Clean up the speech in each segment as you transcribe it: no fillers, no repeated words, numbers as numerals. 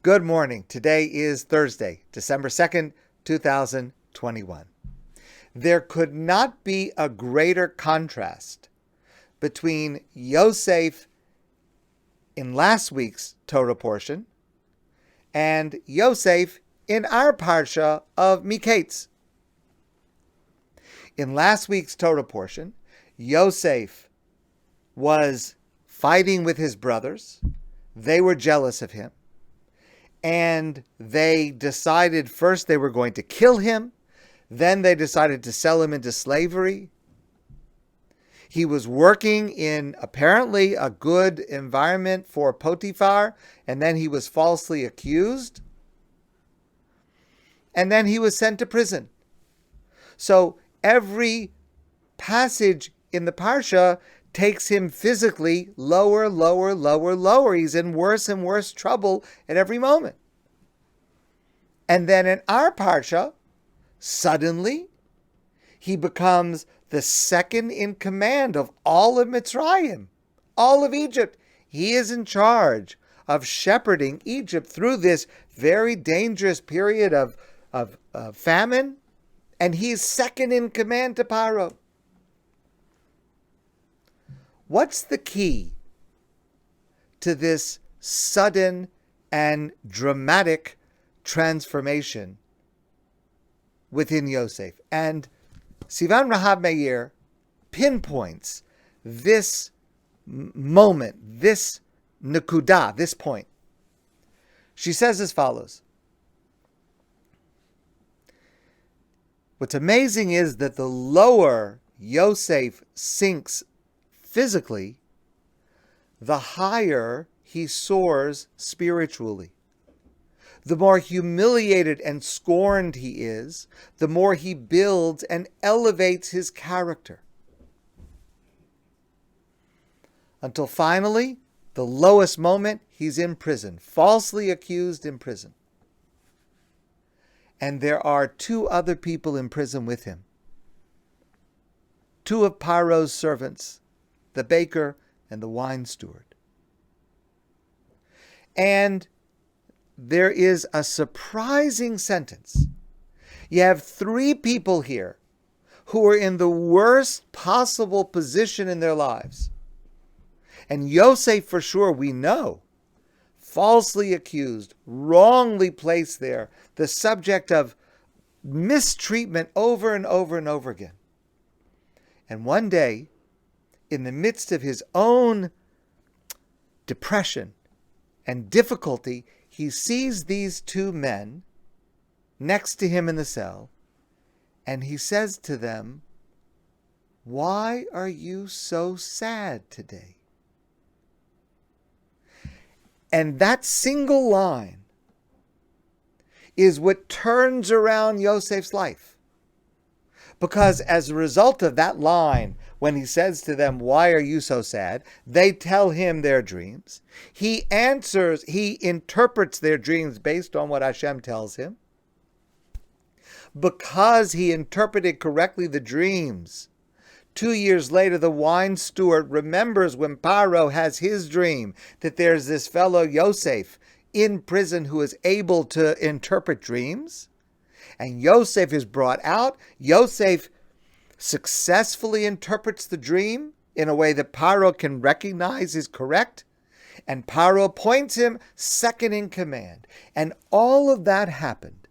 Good morning. Today is Thursday, December 2nd, 2021. There could not be a greater contrast between Yosef in last week's Torah portion and Yosef in our parsha of Miketz. In last week's Torah portion, Yosef was fighting with his brothers. They were jealous of him. And they decided first they were going to kill him. Then they decided to sell him into slavery. He was working in apparently a good environment for Potiphar, and then he was falsely accused. And then he was sent to prison. So every passage in the Parsha takes him physically lower, lower, lower, lower. He's in worse and worse trouble at every moment. And then in our Parsha, suddenly, he becomes the second in command of all of Mitzrayim, all of Egypt. He is in charge of shepherding Egypt through this very dangerous period of famine, and he's second in command to Paro. What's the key to this sudden and dramatic transformation within Yosef? And Sivan Rahab Meir pinpoints this moment, this nekudah, this point. She says as follows. What's amazing is that the lower Yosef sinks physically, the higher he soars spiritually. The more humiliated and scorned he is, the more he builds and elevates his character. Until finally, the lowest moment, he's in prison, falsely accused in prison. And there are two other people in prison with him. Two of Paro's servants, the baker and the wine steward. And there is a surprising sentence. You have three people here who are in the worst possible position in their lives. And Yosef, for sure, we know, falsely accused, wrongly placed there, the subject of mistreatment over and over and over again. And one day, in the midst of his own depression and difficulty, he sees these two men next to him in the cell, and he says to them, "Why are you so sad today?" And that single line is what turns around Yosef's life. Because as a result of that line, when he says to them, "Why are you so sad?" they tell him their dreams. He answers, he interprets their dreams based on what Hashem tells him. Because he interpreted correctly the dreams, 2 years later, the wine steward remembers when Paro has his dream that there's this fellow Yosef in prison who is able to interpret dreams. And Yosef is brought out. Yosef successfully interprets the dream in a way that Paro can recognize is correct. And Paro appoints him second in command. And all of that happened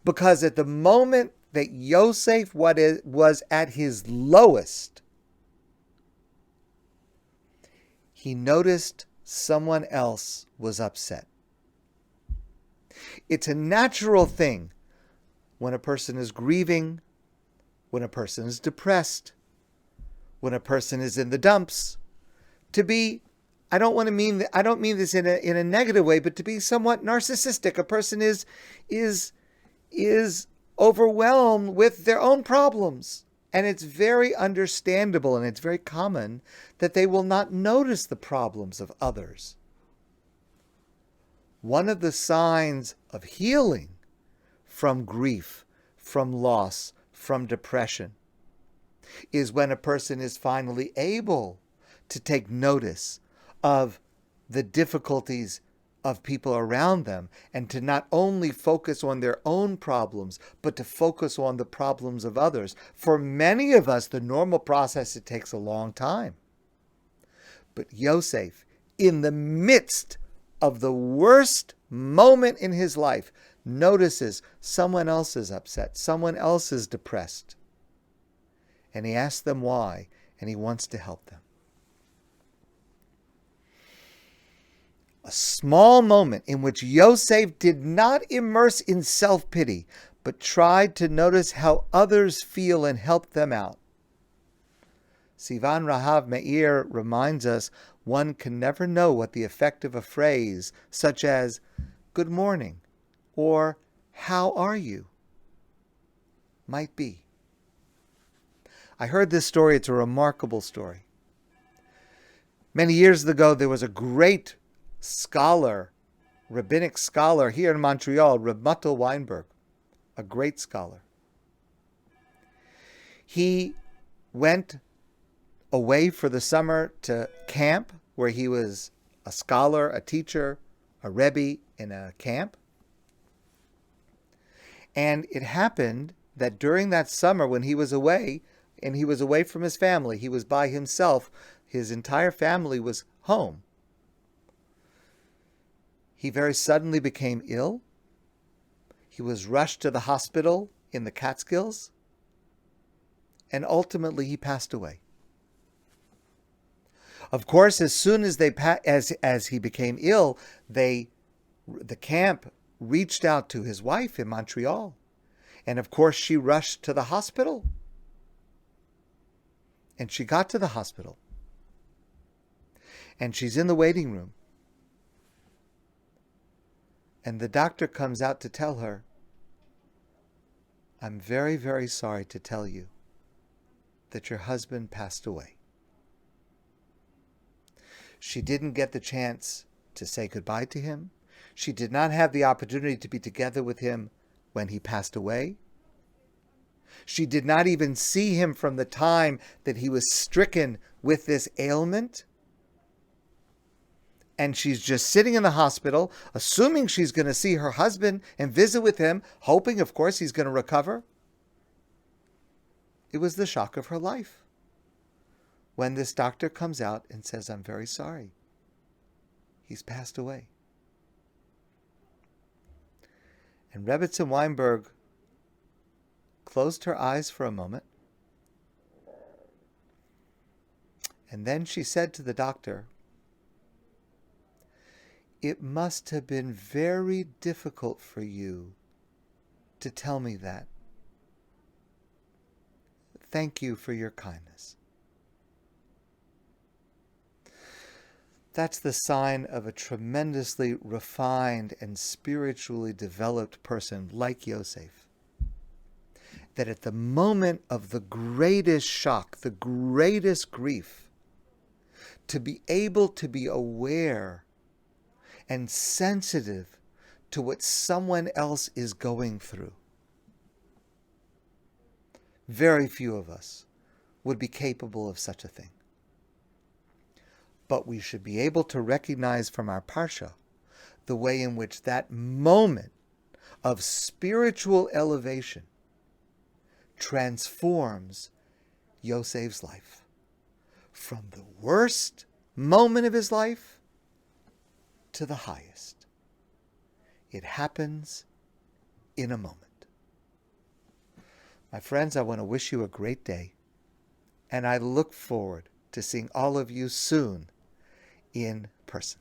because at the moment that Yosef was at his lowest, he noticed someone else was upset. It's a natural thing when a person is grieving, when a person is depressed, when a person is in the dumps, to be, I don't mean this in a negative way, but to be somewhat narcissistic. A person is overwhelmed with their own problems. And it's very understandable and it's very common that they will not notice the problems of others. One of the signs of healing from grief, from loss, from depression, is when a person is finally able to take notice of the difficulties of people around them, and to not only focus on their own problems, but to focus on the problems of others. For many of us, the normal process, it takes a long time. But Yosef, in the midst of the worst moment in his life, notices someone else is upset, someone else is depressed. And he asks them why, and he wants to help them. A small moment in which Yosef did not immerse in self-pity, but tried to notice how others feel and help them out. Sivan Rahav Meir reminds us one can never know what the effect of a phrase such as "good morning" or "how are you" might be. I heard this story. It's a remarkable story. Many years ago, there was a great scholar, rabbinic scholar here in Montreal, Reb Muttel Weinberg, a great scholar. He went away for the summer to camp, where he was a scholar, a teacher, a rebbe in a camp. And it happened that during that summer when he was away, and he was away from his family, he was by himself, his entire family was home. He very suddenly became ill. He was rushed to the hospital in the Catskills, and ultimately he passed away. Of course, as soon as as he became ill, the camp reached out to his wife in Montreal, and of course she rushed to the hospital. And she got to the hospital, and she's in the waiting room. And the doctor comes out to tell her, "I'm very, very sorry to tell you that your husband passed away." She didn't get the chance to say goodbye to him. She did not have the opportunity to be together with him when he passed away. She did not even see him from the time that he was stricken with this ailment. And she's just sitting in the hospital, assuming she's going to see her husband and visit with him, hoping, of course, he's going to recover. It was the shock of her life when this doctor comes out and says, "I'm very sorry. He's passed away." And Rebbetzin Weinberg closed her eyes for a moment. And then she said to the doctor, "It must have been very difficult for you to tell me that. Thank you for your kindness." That's the sign of a tremendously refined and spiritually developed person like Yosef. That at the moment of the greatest shock, the greatest grief, to be able to be aware and sensitive to what someone else is going through. Very few of us would be capable of such a thing. But we should be able to recognize from our Parsha the way in which that moment of spiritual elevation transforms Yosef's life from the worst moment of his life to the highest. It happens in a moment. My friends, I want to wish you a great day, and I look forward to seeing all of you soon in person.